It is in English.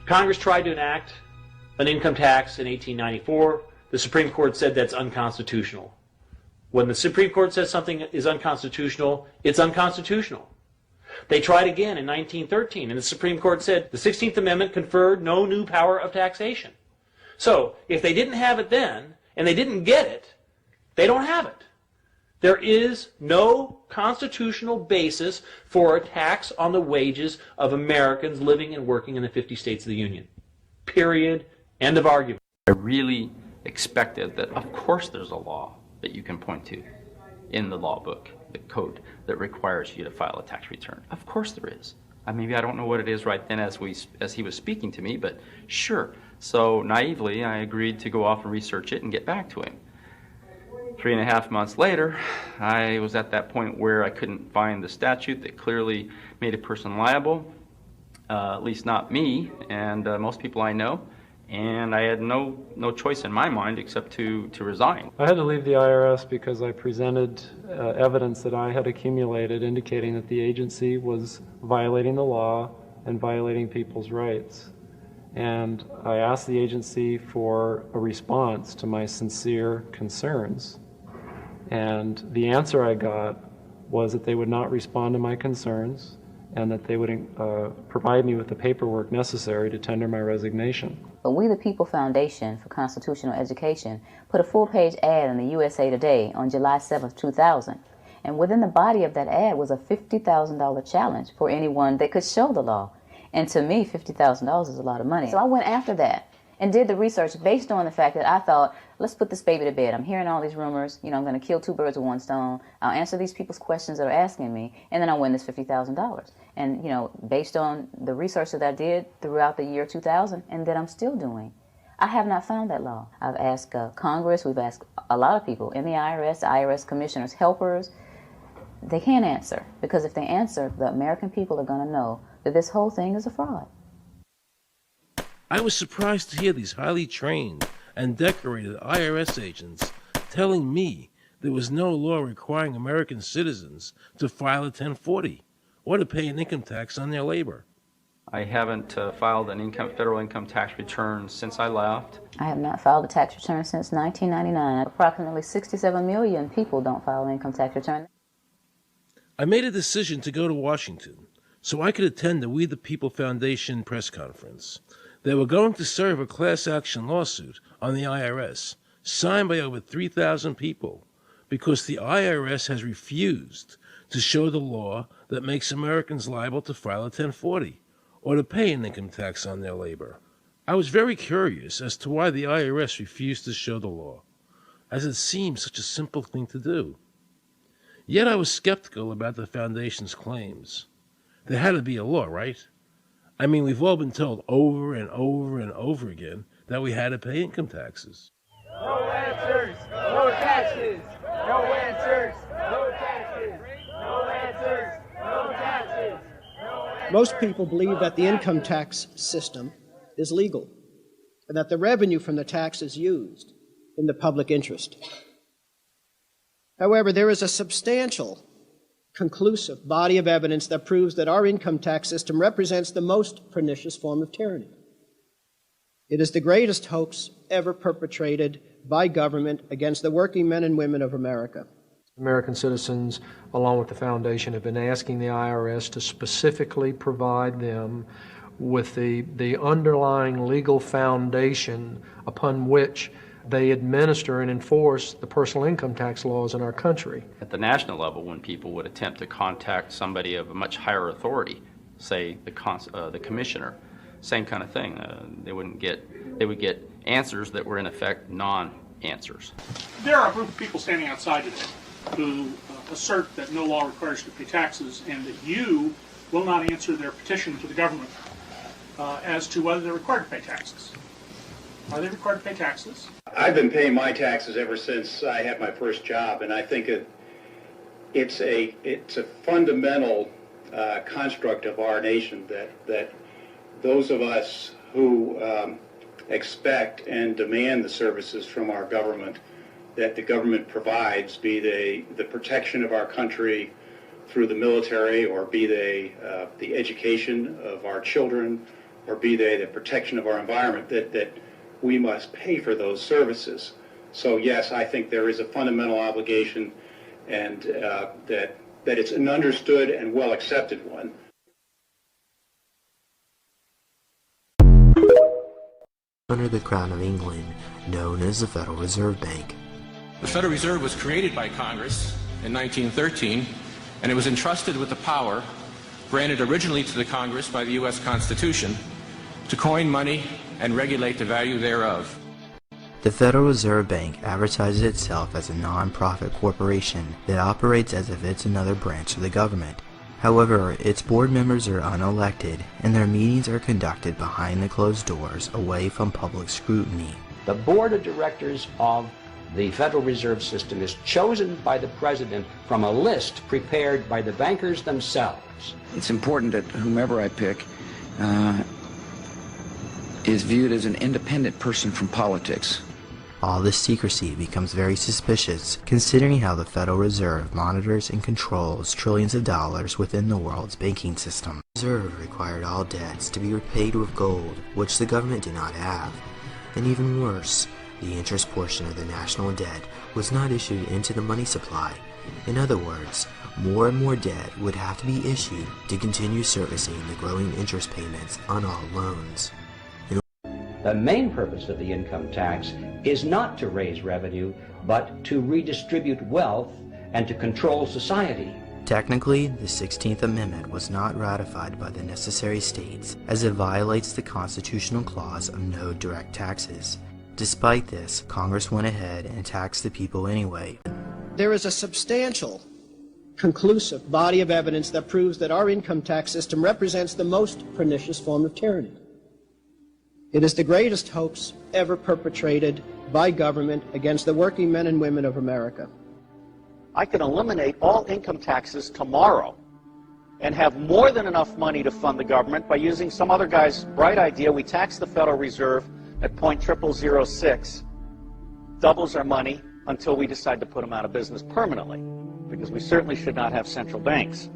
Congress tried to enact an income tax in 1894. The Supreme Court said that's unconstitutional. When the Supreme Court says something is unconstitutional, it's unconstitutional. They tried again in 1913, and the Supreme Court said the 16th Amendment conferred no new power of taxation. So, if they didn't have it then, and they didn't get it, they don't have it. There is no constitutional basis for a tax on the wages of Americans living and working in the 50 states of the Union. Period. End of argument. I really expected that, of course, there's a law that you can point to in the law book, the code, that requires you to file a tax return. Of course there is. Maybe I don't know what it is right then as he was speaking to me, but sure. So naively, I agreed to go off and research it and get back to him. 3.5 months later, I was at that point where I couldn't find the statute that clearly made a person liable, at least not me and most people I know, and I had no choice in my mind except to resign. I had to leave the IRS because I presented evidence that I had accumulated indicating that the agency was violating the law and violating people's rights. And I asked the agency for a response to my sincere concerns. And the answer I got was that they would not respond to my concerns and that they would provide me with the paperwork necessary to tender my resignation. But We the People Foundation for Constitutional Education put a full-page ad in the USA Today on July 7, 2000. And within the body of that ad was a $50,000 challenge for anyone that could show the law. And to me, $50,000 is a lot of money. So I went after that and did the research based on the fact that I thought, let's put this baby to bed. I'm hearing all these rumors. I'm going to kill 2 birds with 1 stone. I'll answer these people's questions that are asking me, and then I'll win this $50,000. And, based on the research that I did throughout the year 2000 and that I'm still doing, I have not found that law. I've asked Congress. We've asked a lot of people in the IRS commissioners, helpers. They can't answer, because if they answer, the American people are going to know that this whole thing is a fraud. I was surprised to hear these highly trained and decorated IRS agents telling me there was no law requiring American citizens to file a 1040 or to pay an income tax on their labor. I haven't filed an federal income tax return since I left. I have not filed a tax return since 1999. Approximately 67 million people don't file an income tax return. I made a decision to go to Washington so I could attend the We the People Foundation press conference. They were going to serve a class action lawsuit on the IRS, signed by over 3,000 people, because the IRS has refused to show the law that makes Americans liable to file a 1040 or to pay an income tax on their labor. I was very curious as to why the IRS refused to show the law, as it seemed such a simple thing to do. Yet I was skeptical about the foundation's claims. There had to be a law, right? I mean, we've all been told over and over and over again that we had to pay income taxes. No answers, no taxes. No answers, no taxes. No answers, no taxes. Most people believe that the income tax system is legal and that the revenue from the tax is used in the public interest. However, there is a substantial, conclusive body of evidence that proves that our income tax system represents the most pernicious form of tyranny. It is the greatest hoax ever perpetrated by government against the working men and women of America. American citizens, along with the foundation, have been asking the IRS to specifically provide them with the underlying legal foundation upon which they administer and enforce the personal income tax laws in our country. At the national level, when people would attempt to contact somebody of a much higher authority, say the commissioner, same kind of thing. They would get answers that were in effect non-answers. There are a group of people standing outside today who assert that no law requires you to pay taxes and that you will not answer their petition to the government as to whether they're required to pay taxes. Are they required to pay taxes? I've been paying my taxes ever since I had my first job, and I think it's a fundamental construct of our nation that those of us who expect and demand the services from our government that the government provides, be they the protection of our country through the military or be they the education of our children or be they the protection of our environment, that we must pay for those services. So yes, I think there is a fundamental obligation, and that it's an understood and well accepted one. Under the Crown of England, known as the Federal Reserve Bank. The Federal Reserve was created by Congress in 1913, and it was entrusted with the power granted originally to the Congress by the U.S. Constitution to coin money and regulate the value thereof. The Federal Reserve Bank advertises itself as a non-profit corporation that operates as if it's another branch of the government. However, its board members are unelected, and their meetings are conducted behind the closed doors, away from public scrutiny. The board of directors of the Federal Reserve System is chosen by the president from a list prepared by the bankers themselves. It's important that whomever I pick is viewed as an independent person from politics. All this secrecy becomes very suspicious, considering how the Federal Reserve monitors and controls trillions of dollars within the world's banking system. The Reserve required all debts to be repaid with gold, which the government did not have. And even worse, the interest portion of the national debt was not issued into the money supply. In other words, more and more debt would have to be issued to continue servicing the growing interest payments on all loans. The main purpose of the income tax is not to raise revenue, but to redistribute wealth and to control society. Technically, the 16th Amendment was not ratified by the necessary states, as it violates the constitutional clause of no direct taxes. Despite this, Congress went ahead and taxed the people anyway. There is a substantial, conclusive body of evidence that proves that our income tax system represents the most pernicious form of tyranny. It is the greatest hoax ever perpetrated by government against the working men and women of America. I can eliminate all income taxes tomorrow and have more than enough money to fund the government by using some other guy's bright idea. We tax the Federal Reserve at 0.0006, doubles our money until we decide to put them out of business permanently, because we certainly should not have central banks.